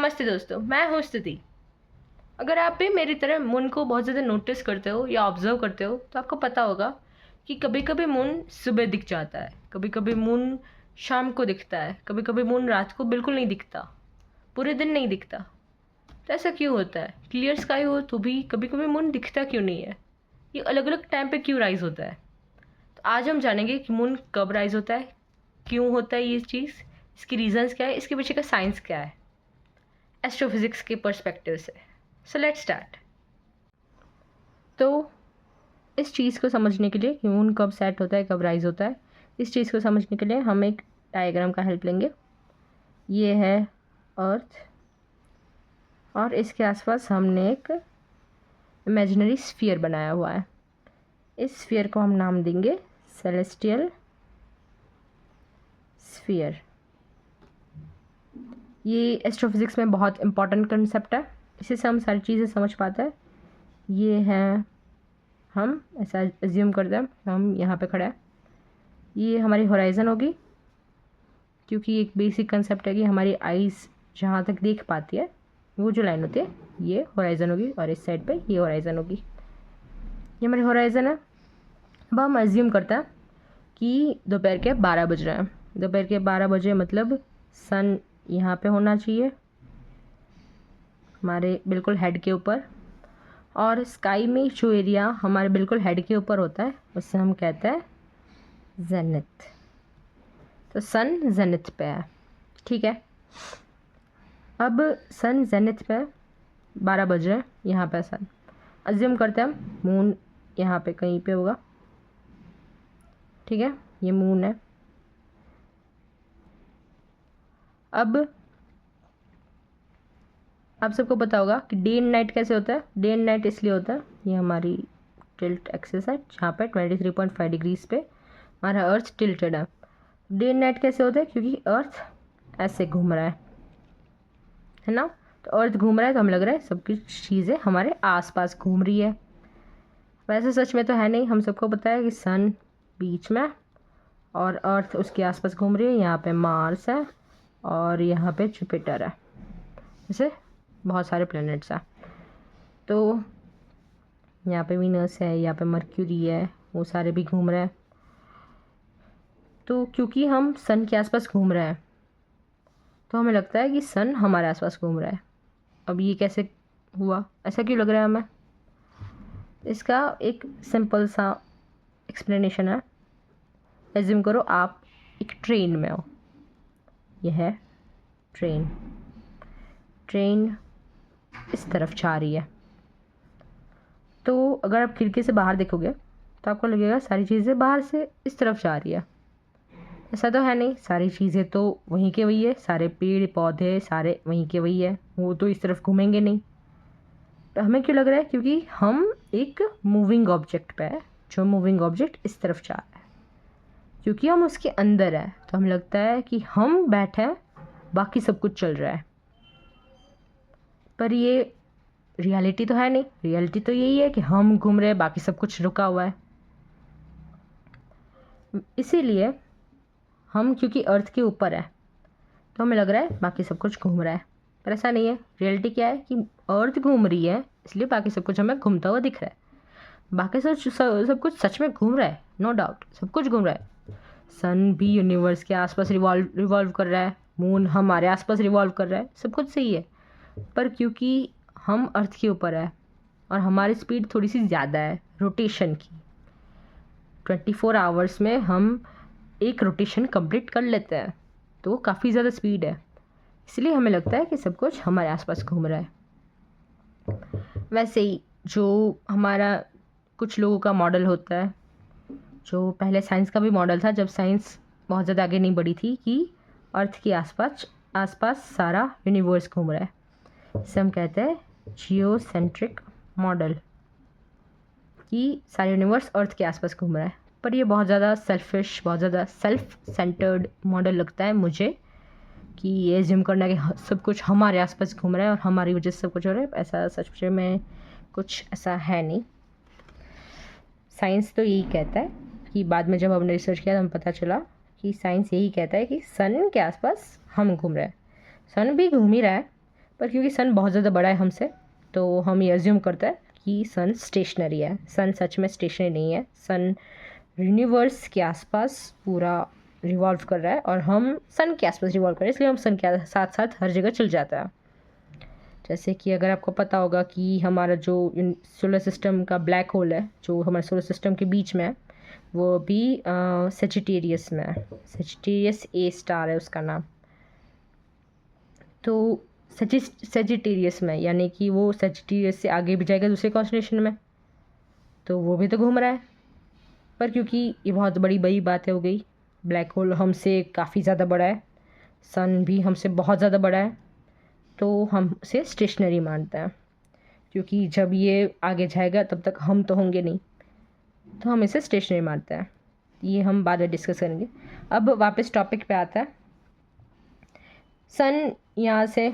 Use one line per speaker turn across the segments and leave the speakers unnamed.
नमस्ते दोस्तों, मैं हूँ स्तुति। अगर आप भी मेरी तरह मून को बहुत ज़्यादा नोटिस करते हो या ऑब्ज़र्व करते हो तो आपको पता होगा कि कभी-कभी मून सुबह दिख जाता है, कभी-कभी मून शाम को दिखता है, कभी-कभी मून रात को बिल्कुल नहीं दिखता, पूरे दिन नहीं दिखता। तो ऐसा क्यों होता है? क्लियर स्काई हो तो भी कभी-कभी मून दिखता क्यों नहीं है? ये अलग-अलग टाइम पे क्यों राइज़ होता है? तो आज हम जानेंगे कि मून कब राइज़ होता है, क्यों होता है ये चीज़, इसकी रीज़न्स क्या है, इसके पीछे का साइंस क्या है, एस्ट्रोफिज़िक्स के पर्सपेक्टिव से। So let's start. तो इस चीज़ को समझने के लिए कि मून कब सेट होता है, कब राइज होता है, इस चीज़ को समझने के लिए हम एक डायग्राम का हेल्प लेंगे। ये है अर्थ और इसके आसपास हमने एक इमेजिनरी स्फीयर बनाया हुआ है। इस स्फीयर को हम नाम देंगे सेलेस्टियल स्फीयर। ये एस्ट्रोफिज़िक्स में बहुत इंपॉर्टेंट कंसेप्ट है, इसी से हम सारी चीज़ें समझ पाते हैं। ये है, हम ऐसा एज्यूम करते हैं हम यहाँ पे खड़े हैं, ये हमारी होराइज़न होगी, क्योंकि एक बेसिक कंसेप्ट है कि हमारी आइज़ जहाँ तक देख पाती है वो जो लाइन होती है ये होराइज़न होगी और इस साइड पे ये होराइज़न होगी। ये हमारी होराइज़न है। अब हम एज्यूम करते हैं कि दोपहर के 12 बज रहे हैं। दोपहर के 12 बजे मतलब सन यहाँ पे होना चाहिए हमारे बिल्कुल हेड के ऊपर, और स्काई में जो एरिया हमारे बिल्कुल हेड के ऊपर होता है उससे हम कहते हैं जेनिथ। तो सन जेनिथ पे है, ठीक है। अब सन जेनिथ पे 12 बज रहे हैं, यहाँ पे सन, अज्यूम करते हैं हम मून यहाँ पे कहीं पे होगा, ठीक है। ये मून है। अब आप सबको पता होगा कि डे एंड नाइट कैसे होता है। डे एंड नाइट इसलिए होता है, ये हमारी टिल्ट एक्सिस है जहाँ पे 23.5 डिग्रीज पे हमारा अर्थ टिल्टेड है। डे एंड नाइट कैसे होता है? क्योंकि अर्थ ऐसे घूम रहा है ना। तो अर्थ घूम रहा है तो हमें लग रहा है सब कुछ चीज़ें हमारे आसपास घूम रही है। वैसे सच में तो है नहीं। हम सबको पता है कि सन बीच में और अर्थ उसके आसपास घूम रही है। यहाँ पे मार्स है और यहाँ पे जुपिटर है, जैसे बहुत सारे प्लैनेट्स हैं। तो यहाँ पे वीनस है, यहाँ पे मर्क्यूरी है, वो सारे भी घूम रहे हैं। तो क्योंकि हम सन के आसपास घूम रहे हैं तो हमें लगता है कि सन हमारे आसपास घूम रहा है। अब ये कैसे हुआ, ऐसा क्यों लग रहा है हमें? इसका एक सिंपल सा एक्सप्लेनेशन है। एज्यूम करो आप एक ट्रेन में हो, यह है ट्रेन। ट्रेन इस तरफ जा रही है, तो अगर आप खिड़की से बाहर देखोगे तो आपको लगेगा सारी चीज़ें बाहर से इस तरफ जा रही है। ऐसा तो है नहीं, सारी चीज़ें तो वहीं के वही है, सारे पेड़ पौधे सारे वहीं के वही है, वो तो इस तरफ घूमेंगे नहीं। तो हमें क्यों लग रहा है? क्योंकि हम एक मूविंग ऑब्जेक्ट पे है, जो मूविंग ऑब्जेक्ट इस तरफ जा रहा है। क्योंकि हम उसके अंदर है तो हमें लगता है कि हम बैठे हैं, बाकी सब कुछ चल रहा है। पर ये रियलिटी तो है नहीं। रियलिटी तो यही है कि हम घूम रहे हैं, बाकी सब कुछ रुका हुआ है। इसीलिए हम क्योंकि अर्थ के ऊपर है तो हमें लग रहा है बाकी सब कुछ घूम रहा है, पर ऐसा नहीं है। रियलिटी क्या है कि अर्थ घूम रही है, इसलिए बाकी सब कुछ हमें घूमता हुआ दिख रहा है। बाकी सब कुछ सच में घूम रहा है, नो डाउट, सब कुछ घूम रहा है। सन भी यूनिवर्स के आसपास रिवॉल्व कर रहा है, मून हमारे आसपास रिवॉल्व कर रहा है, सब कुछ सही है। पर क्योंकि हम अर्थ के ऊपर है और हमारी स्पीड थोड़ी सी ज़्यादा है रोटेशन की, 24 आवर्स में हम एक रोटेशन कंप्लीट कर लेते हैं, तो वो काफ़ी ज़्यादा स्पीड है। इसलिए हमें लगता है कि सब कुछ हमारे आसपास घूम रहा है। वैसे ही जो हमारा कुछ लोगों का मॉडल होता है, जो पहले साइंस का भी मॉडल था जब साइंस बहुत ज़्यादा आगे नहीं बढ़ी थी, कि अर्थ के आसपास सारा यूनिवर्स घूम रहा है। इसे हम कहते हैं जियोसेंट्रिक मॉडल, कि सारा यूनिवर्स अर्थ के आसपास घूम रहा है। पर ये बहुत ज़्यादा सेल्फिश, बहुत ज़्यादा सेल्फ सेंटर्ड मॉडल लगता है मुझे, कि ये एज्यूम करना कि सब कुछ हमारे आसपास घूम रहा है और हमारी वजह से सब कुछ हो रहा है। ऐसा सच में कुछ ऐसा है नहीं। साइंस तो यही कहता है कि बाद में जब हमने रिसर्च किया तो हमें पता चला कि साइंस यही कहता है कि सन के आसपास हम घूम रहे हैं। सन भी घूम ही रहा है, पर क्योंकि सन बहुत ज़्यादा बड़ा है हमसे, तो हम ये अज्यूम करते हैं कि सन स्टेशनरी है। सन सच में स्टेशनरी नहीं है। सन यूनिवर्स के आसपास पूरा रिवॉल्व कर रहा है और हम सन के आसपास रिवॉल्व कर रहे हैं, इसलिए हम सन के साथ साथ हर जगह चल जाता है। जैसे कि अगर आपको पता होगा कि हमारा जो सोलर सिस्टम का ब्लैक होल है, जो हमारे सोलर सिस्टम के बीच में है, वो भी सेजिटेरियस में है। सेजिटेरियस ए स्टार है उसका नाम। तो सेजिटेरियस में, यानी कि वो सेजिटेरियस से आगे भी जाएगा दूसरे कॉन्स्टेलेशन में, तो वो भी तो घूम रहा है। पर क्योंकि ये बहुत बड़ी बात हो गई, ब्लैक होल हमसे काफ़ी ज़्यादा बड़ा है, सन भी हमसे बहुत ज़्यादा बड़ा है, तो हम उसे स्टेशनरी मानते हैं। क्योंकि जब ये आगे जाएगा तब तक हम तो होंगे नहीं, तो हम इसे स्टेशनरी मानते हैं। ये हम बाद में डिस्कस करेंगे। अब वापस टॉपिक पे आता है। सन यहाँ से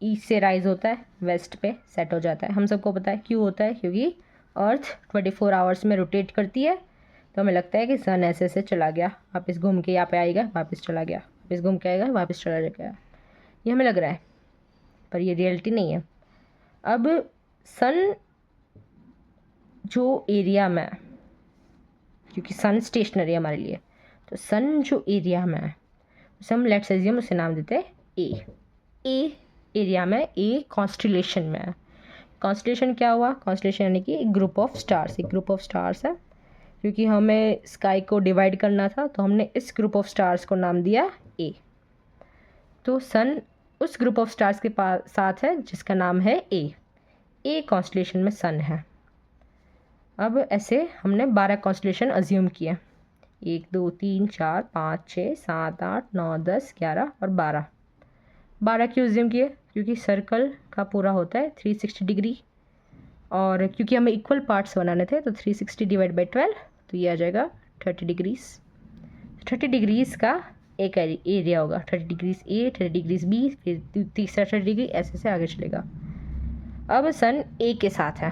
ईस्ट से राइज होता है, वेस्ट पे सेट हो जाता है। हम सबको पता है क्यों होता है, क्योंकि अर्थ 24 आवर्स में रोटेट करती है, तो हमें लगता है कि सन ऐसे ऐसे चला गया, वापस घूम के यहाँ पे आएगा, वापस चला गया, वापस घूम के आएगा, वापस चला गया। ये हमें लग रहा है, पर ये रियलिटी नहीं है। अब सन जो एरिया में, क्योंकि सन स्टेशनरी है हमारे लिए, तो सन जो एरिया में है उसे हम लेट्स अज्यूम उसे नाम देते हैं ए एरिया में, ए कॉन्स्टेलेशन में है। कॉन्स्टेलेशन क्या हुआ? कॉन्स्टेलेशन यानी कि एक ग्रुप ऑफ स्टार्स है। क्योंकि हमें स्काई को डिवाइड करना था, तो हमने इस ग्रुप ऑफ स्टार्स को नाम दिया ए। तो सन उस ग्रुप ऑफ स्टार्स के साथ है जिसका नाम है ए कॉन्स्टेलेशन में सन है। अब ऐसे हमने 12 कॉन्स्टेलेशन अज्यूम किए, 1 2 3 4 5 6 7 8 9 10 11 और 12 क्यों अज्यूम किए? क्योंकि सर्कल का पूरा होता है 360 डिग्री, और क्योंकि हमें इक्वल पार्ट्स बनाने थे, तो 360 डिवाइड बाई 12, तो ये आ जाएगा 30 डिग्रीज। 30 डिग्रीज़ का एक एरिया होगा, 30 डिग्रीज ए, 30 डिग्रीज बी, फिर तीसरा 30 डिग्री, ऐसे से आगे चलेगा। अब सन ए के साथ है,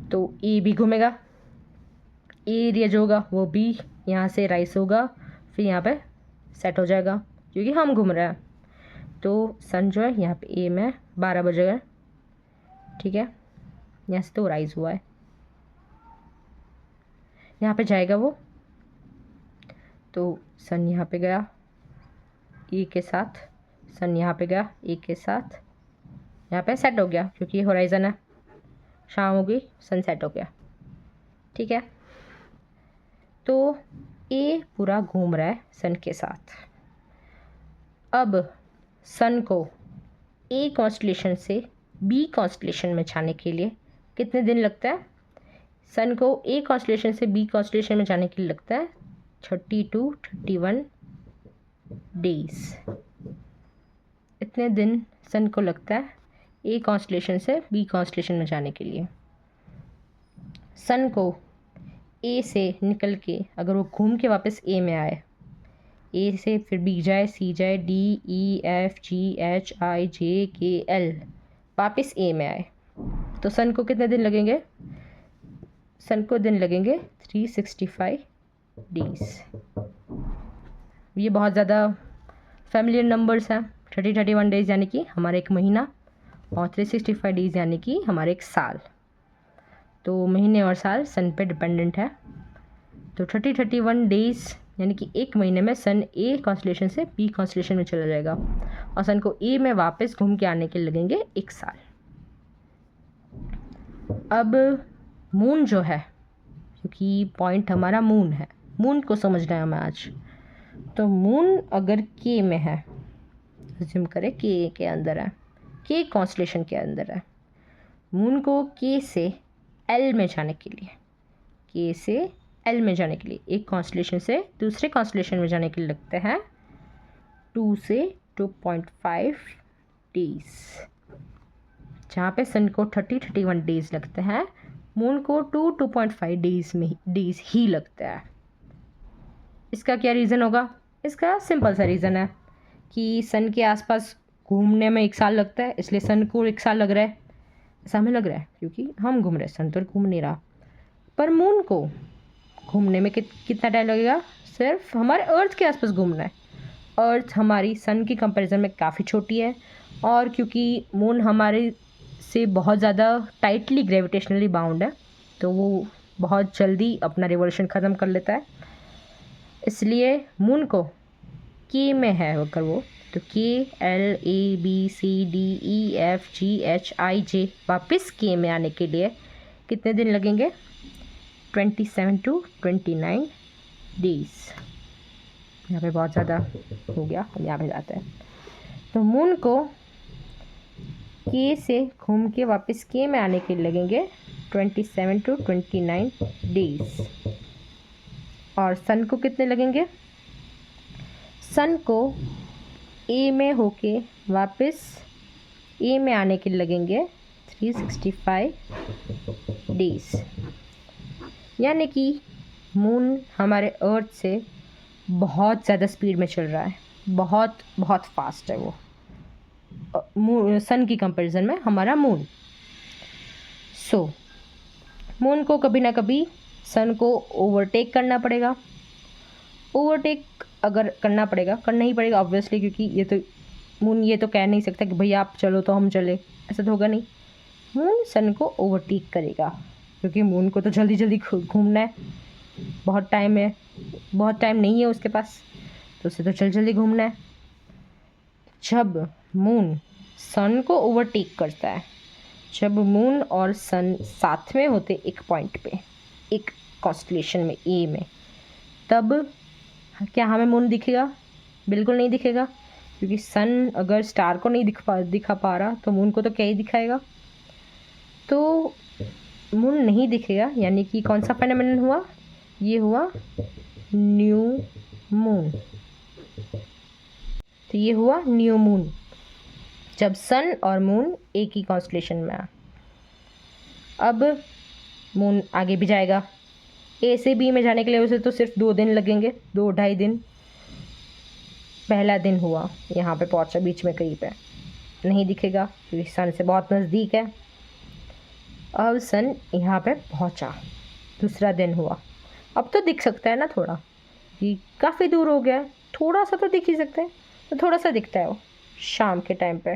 तो ए भी घूमेगा। ए एरिया जो होगा वो भी यहाँ से राइस होगा, फिर यहाँ पे सेट हो जाएगा, क्योंकि हम घूम रहे हैं। तो सन जो है यहाँ पे ए में 12 बजेगा, ठीक है, यहाँ से तो राइज हुआ है, यहाँ पे जाएगा वो, तो सन यहाँ पे गया ए के साथ, सन यहाँ पे गया ए के साथ, यहाँ पे सेट हो गया, क्योंकि ये होराइज़न है। शाम हो गई, सन सेट हो गया, ठीक है। तो ए पूरा घूम रहा है सन के साथ। अब सन को ए कॉन्स्टेलेशन से बी कॉन्स्टेलेशन में जाने के लिए कितने दिन लगता है? सन को ए कॉन्स्टेलेशन से बी कॉन्स्टेलेशन में जाने के लिए लगता है 30 to 31 डेज। इतने दिन सन को लगता है ए कॉन्स्टेलेशन से बी कॉन्स्टेलेशन में जाने के लिए। सन को ए से निकल के अगर वो घूम के वापस ए में आए, ए से फिर बी जाए, सी जाए, D E F G H I J K L, वापस ए में आए, तो सन को कितने दिन लगेंगे? सन को दिन लगेंगे 365 डेज। ये बहुत ज़्यादा फैमिलियर नंबर्स हैं। 31 डेज यानी कि हमारा एक महीना, और 365 डेज यानी कि हमारे एक साल। तो महीने और साल सन पे डिपेंडेंट है। तो 31 डेज यानी कि एक महीने में सन ए कॉन्स्टेलेशन से बी कॉन्स्टेलेशन में चला जाएगा, और सन को ए में वापस घूम के आने के लगेंगे एक साल। अब मून जो है, क्योंकि पॉइंट हमारा मून है, मून को समझना है हमें आज। तो मून अगर के में है, अज्यूम करें के के अंदर है, के कॉन्स्टेलेशन के अंदर है, मून को के से एल में जाने के लिए, के से एल में जाने के लिए, एक कॉन्स्टेलेशन से दूसरे कॉन्स्टेलेशन में जाने के लिए लगते हैं 2 से 2.5 डेज। जहाँ पे सन को 31 डेज लगते हैं, मून को 2.5 डेज ही लगता है। इसका क्या रीज़न होगा? इसका सिंपल सा रीज़न है कि सन के आसपास घूमने में एक साल लगता है, इसलिए सन को एक साल लग रहा है। ऐसा हमें लग रहा है क्योंकि हम घूम रहे हैं, सन तो घूम नहीं रहा। पर मून को घूमने में कितना टाइम लगेगा? सिर्फ हमारे अर्थ के आसपास घूमना है। अर्थ हमारी सन की कंपैरिजन में काफ़ी छोटी है, और क्योंकि मून हमारे से बहुत ज़्यादा टाइटली ग्रेविटेशनली बाउंड है तो वो बहुत जल्दी अपना रिवॉल्यूशन ख़त्म कर लेता है, इसलिए मून को के में है अगर वो तो KLABCDEFGHIJ वापस के में आने के लिए कितने दिन लगेंगे? 27 to 29 डेज। यहाँ पे बहुत ज़्यादा हो गया, हम यहाँ पे जाते हैं। तो मून को के से घूम के वापस के में आने के लिए लगेंगे 27 to 29 डेज। और सन को कितने लगेंगे? सन को ए में होके वापस ए में आने के लिए लगेंगे 365 डेज। यानी कि मून हमारे अर्थ से बहुत ज़्यादा स्पीड में चल रहा है, बहुत बहुत फास्ट है वो सन की कंपैरिजन में हमारा मून। सो मून को कभी ना कभी सन को ओवरटेक करना पड़ेगा। ओवरटेक अगर करना पड़ेगा, करना ही पड़ेगा ऑब्वियसली, क्योंकि ये तो मून ये तो कह नहीं सकता कि भैया आप चलो तो हम चले, ऐसा तो होगा नहीं। मून सन को ओवरटेक करेगा क्योंकि मून को तो जल्दी जल्दी घूमना है, बहुत टाइम है, बहुत टाइम नहीं है उसके पास, तो उसे तो जल्दी घूमना है। जब मून सन को ओवरटेक करता है, जब मून और सन साथ में होते एक पॉइंट पे, एक कॉन्स्टलेशन में ए में, तब क्या हमें मून दिखेगा? बिल्कुल नहीं दिखेगा, क्योंकि सन अगर स्टार को नहीं दिखा पा रहा तो मून को तो क्या ही दिखाएगा। तो मून नहीं दिखेगा, यानी कि कौन सा फेनोमेनन हुआ? ये हुआ न्यू मून। तो ये हुआ न्यू मून जब सन और मून एक ही कॉन्स्टलेशन में आ। अब मून आगे भी जाएगा, ए से बी में जाने के लिए उसे तो सिर्फ 2 दिन लगेंगे, 2-2.5 दिन। पहला दिन हुआ, यहाँ पे पहुँचा बीच में कहीं पे, नहीं दिखेगा क्योंकि सन से बहुत नज़दीक है। अब सन यहाँ पे पहुँचा, दूसरा दिन हुआ, अब तो दिख सकता है ना थोड़ा, कि काफ़ी दूर हो गया है, थोड़ा सा तो दिख ही सकता है, तो थोड़ा सा दिखता है वो शाम के टाइम पे,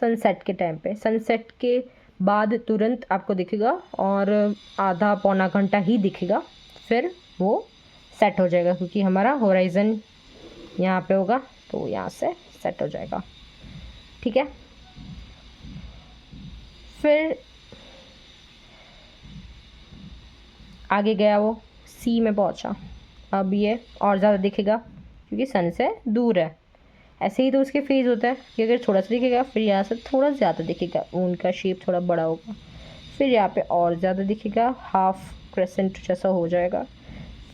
सनसेट के टाइम पे। सनसेट के बाद तुरंत आपको दिखेगा और आधा पौना घंटा ही दिखेगा, फिर वो सेट हो जाएगा क्योंकि हमारा होराइज़न यहाँ पे होगा तो यहाँ से सेट हो जाएगा। ठीक है, फिर आगे गया, वो सी में पहुँचा, अब ये और ज़्यादा दिखेगा क्योंकि सन से दूर है। ऐसे ही तो उसके फेज होता है कि अगर थोड़ा सा दिखेगा फिर यहाँ से थोड़ा ज़्यादा दिखेगा, उनका शेप थोड़ा बड़ा होगा, फिर यहाँ पे और ज़्यादा दिखेगा, हाफ क्रेसेंट जैसा हो जाएगा,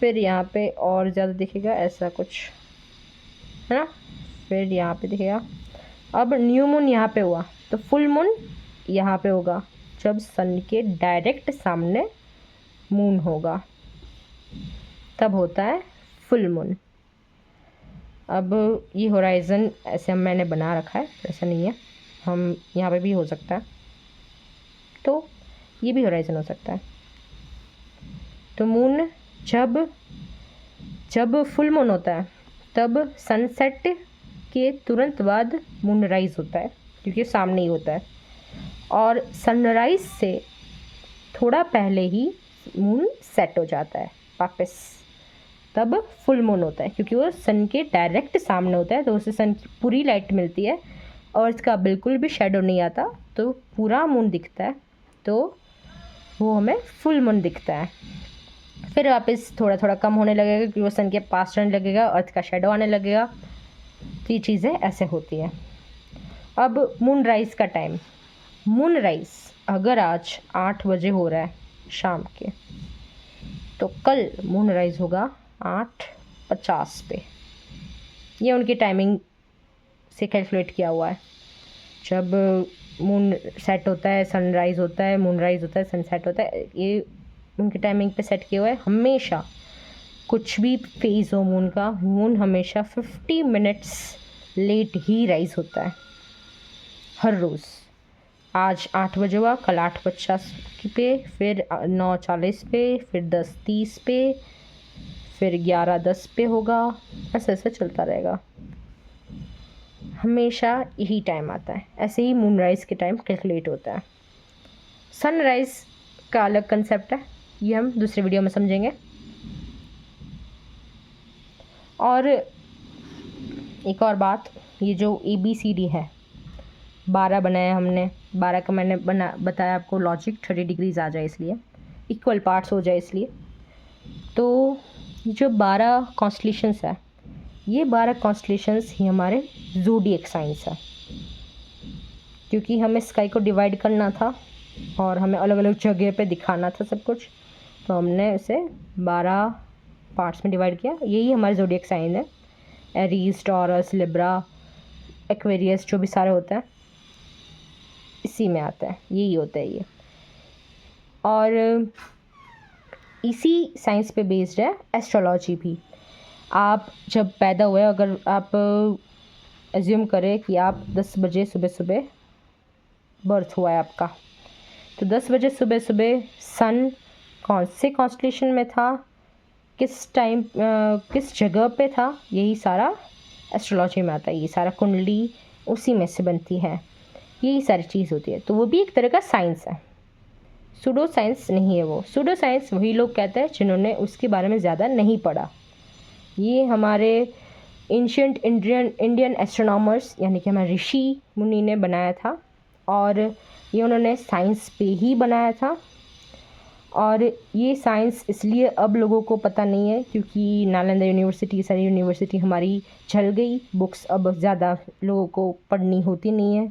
फिर यहाँ पे और ज़्यादा दिखेगा, ऐसा कुछ है ना, फिर यहाँ पे दिखेगा। अब न्यू मून यहाँ पे हुआ तो फुल मून यहाँ पे होगा जब सन के डायरेक्ट सामने मून होगा, तब होता है फुल मून। अब ये होराइज़न ऐसे मैंने बना रखा है, ऐसा नहीं है, हम यहाँ पे भी हो सकता है, तो ये भी होराइज़न हो सकता है। तो मून जब फुल मून होता है तब सनसेट के तुरंत बाद मून राइज होता है क्योंकि सामने ही होता है, और सनराइज से थोड़ा पहले ही मून सेट हो जाता है वापस, तब फुल मून होता है क्योंकि वो सन के डायरेक्ट सामने होता है, तो उसे सन की पूरी लाइट मिलती है और इसका बिल्कुल भी शेडो नहीं आता, तो पूरा मून दिखता है, तो वो हमें फुल मून दिखता है। फिर वापस थोड़ा थोड़ा कम होने लगेगा क्योंकि वो सन के पास रहने लगेगा, अर्थ का शेडो आने लगेगा, तो ये चीज़ें ऐसे होती है। अब मून राइज का टाइम, मून राइज अगर आज 8 बजे हो रहा है शाम के, तो कल मून राइज होगा 8:50 पे। ये उनकी टाइमिंग से कैलकुलेट किया हुआ है। जब मून सेट होता है, सनराइज़ होता है, मून राइज होता है, सनसेट होता है, ये उनकी टाइमिंग पे सेट किया हुआ है। हमेशा कुछ भी फेज़ हो मून का, मून हमेशा 50 मिनट्स लेट ही राइज होता है हर रोज़। आज 8 बजे हुआ, कल 8:50 पे, फिर 9:40 पे, फिर 10:30 पे, फिर 11:10 पे होगा, ऐसे ऐसे चलता रहेगा। हमेशा यही टाइम आता है। ऐसे ही मूनराइज़ के टाइम कैलकुलेट होता है। सनराइज़ का अलग कंसेप्ट है, ये हम दूसरे वीडियो में समझेंगे। और एक और बात, ये जो ABCD है 12 बनाया हमने, 12 का मैंने बताया आपको लॉजिक 30 डिग्रीज आ जाए इसलिए, इक्वल पार्ट्स हो जाए इसलिए। तो जो 12 कॉन्स्टलेशंस है, ये 12 कॉन्स्टलेशंस ही हमारे ज़ोडिएक साइंस है। क्योंकि हमें स्काई को डिवाइड करना था और हमें अलग अलग जगह पे दिखाना था सब कुछ, तो हमने इसे 12 पार्ट्स में डिवाइड किया। यही हमारे ज़ोडिएक साइन है। एरीज, टॉरस, लिब्रा, एक्वेरियस, जो भी सारे होते हैं इसी में आता है, यही होता है ये। और इसी साइंस पे बेस्ड है एस्ट्रोलॉजी भी। आप जब पैदा हुए, अगर आप एज्यूम करें कि आप 10 बजे सुबह बर्थ हुआ है आपका, तो 10 बजे सुबह सन कौन से कॉन्स्टलेशन में था, किस टाइम किस जगह पे था, यही सारा एस्ट्रोलॉजी में आता है। ये सारा कुंडली उसी में से बनती है, यही सारी चीज़ होती है। तो वो भी एक तरह का साइंस है, सूडो साइंस नहीं है वो। सूडो साइंस वही लोग कहते हैं जिन्होंने उसके बारे में ज़्यादा नहीं पढ़ा। ये हमारे एंशिएंट इंडियन एस्ट्रोनॉमर्स यानी कि हमारे ऋषि मुनि ने बनाया था, और ये उन्होंने साइंस पे ही बनाया था। और ये साइंस इसलिए अब लोगों को पता नहीं है क्योंकि नालंदा यूनिवर्सिटी, सारी यूनिवर्सिटी हमारी चल गई, बुक्स अब ज़्यादा लोगों को पढ़नी होती नहीं है,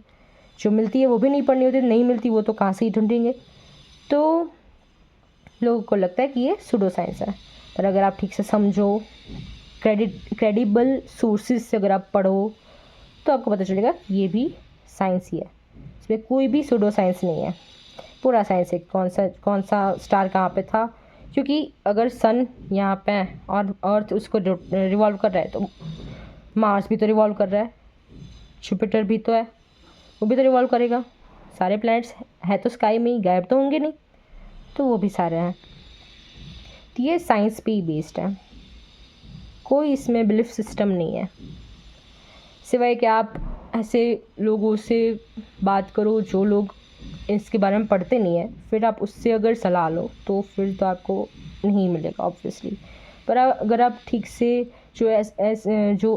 जो मिलती है वो भी नहीं पढ़नी होती, नहीं मिलती वो तो कहाँ से ही ढूंढेंगे। तो लोगों को लगता है कि ये सूडो साइंस है। पर अगर आप ठीक से समझो, क्रेडिबल सोर्सेज से अगर आप पढ़ो, तो आपको पता चलेगा ये भी साइंस ही है, इसमें कोई भी सूडो साइंस नहीं है, पूरा साइंस है। कौन सा स्टार कहाँ पे था, क्योंकि अगर सन यहाँ पे है और अर्थ उसको रिवॉल्व कर रहा है, तो मार्स भी तो रिवॉल्व कर रहा है, जुपिटर भी तो है, वो भी तो रिवॉल्व करेगा। सारे प्लैनेट्स है तो स्काई में ही, गायब तो होंगे नहीं, तो वो भी सारे हैं। तो ये साइंस पे ही बेस्ड है, कोई इसमें बिलीफ सिस्टम नहीं है, सिवाय कि आप ऐसे लोगों से बात करो जो लोग इसके बारे में पढ़ते नहीं है, फिर आप उससे अगर सलाह लो तो फिर तो आपको नहीं मिलेगा ऑब्वियसली। पर अगर आप ठीक से जो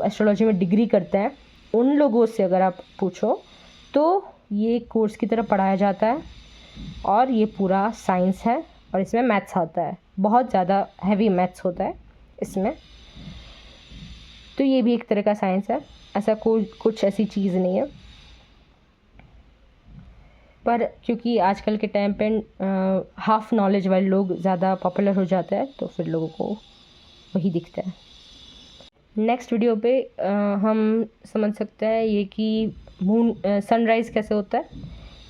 एस्ट्रोलॉजी में डिग्री करते हैं उन लोगों से अगर आप पूछो, तो ये कोर्स की तरह पढ़ाया जाता है और ये पूरा साइंस है। और इसमें मैथ्स आता है, बहुत ज़्यादा हैवी मैथ्स होता है इसमें। तो ये भी एक तरह का साइंस है, ऐसा कुछ ऐसी चीज़ नहीं है। पर क्योंकि आजकल के टाइम पे हाफ नॉलेज वाले लोग ज़्यादा पॉपुलर हो जाते हैं, तो फिर लोगों को वही दिखता है। नेक्स्ट वीडियो पे हम समझ सकते हैं ये कि सनराइज़ कैसे होता है।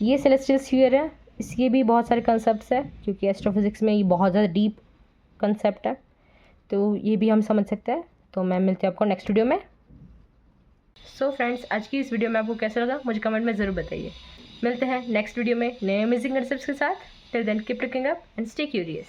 ये सेलेस्टियल स्फीयर है, इसके भी बहुत सारे कंसेप्ट्स हैं, क्योंकि एस्ट्रोफिज़िक्स में ये बहुत ज़्यादा डीप कंसेप्ट है, तो ये भी हम समझ सकते हैं। तो मैं मिलती हूँ आपको नेक्स्ट वीडियो में। सो फ्रेंड्स, आज की इस वीडियो में आपको कैसा लगा मुझे कमेंट में ज़रूर बताइए। मिलते हैं नेक्स्ट वीडियो में नए अमेजिंग कंसेप्ट्स के साथ। Till then keep looking up and stay curious.